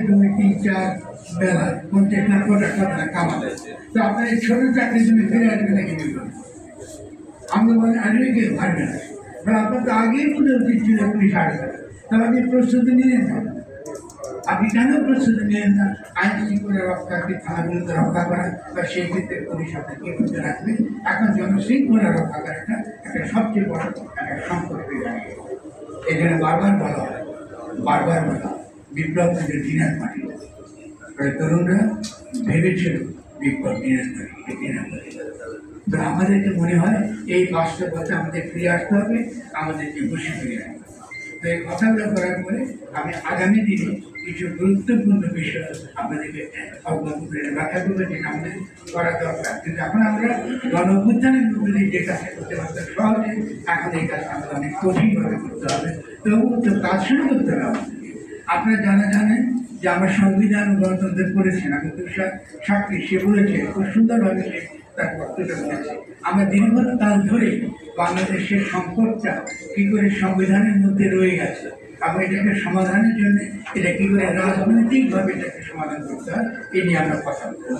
দুই তিন চার বেলা 50 লাখ টাকা কামাতে, তো আপনার এই ছোট চাকরির জন্য ফিরে আসবে নাকি বিপদ? আমরা বলেন আসবে কেউ পারবে না, আপনার তো আগেই মনে উচিত ছিল পুলিশ আসবে, তাহলে আপনি প্রস্তুতি নিলেন না। আপনি কেন প্রস্তুতি নিলেন না? আইন শৃঙ্খলা রক্ষাকে থানাগুলোকে রক্ষা করা বা সেই ক্ষেত্রে পুলিশ আপনাকে করতে রাখবে। এখন জনশৃঙ্খলা রক্ষা করাটা একটা সবচেয়ে বড় একটা সংকট হয়ে দাঁড়িয়ে। এই জন্য বারবার বলা হয়, বিপ্লব থেকে দিনের মাটি, তরুণরা ভেবেছিল বিপ্লব দিনের মাটি। তো আমাদেরকে মনে হয় এই বাস্তবতা আমাদের ফিরে আসতে হবে, আমাদেরকে বসে ফিরে আসতে হবে। তো এই কথাগুলো করার পরে আমি আগামী দিনে কিছু গুরুত্বপূর্ণ বিষয় আপনাদেরকে অবগত করে ব্যাখ্যা করবো, যেটা আমাদের করা দরকার। কিন্তু এখন আমরা গণ-অভ্যুত্থানের মধ্যে দিয়ে যে কাজটা করতে পারতাম সহজে, এখন এই কাজটা আমাদের অনেক কঠিনভাবে করতে হবে। তবুও তো কাজ শুরু করতে হবে আমাদেরকে। আপনারা জানেন যে আমরা সংবিধান গণতন্ত্র করেছেন, আমি তুষার সাক্ষী, সে বলেছে খুব সুন্দরভাবে সে তার বক্তব্য বলেছে। আমরা দীর্ঘকাল ধরে বাংলাদেশের সংকটটা কি করে সংবিধানের মধ্যে রয়ে গেছে, আমরা এটাকে সমাধানের জন্য এটা কি করে রাজনৈতিকভাবে এটাকে সমাধান করতে হয়, এ নিয়ে আমরা কথা বলতে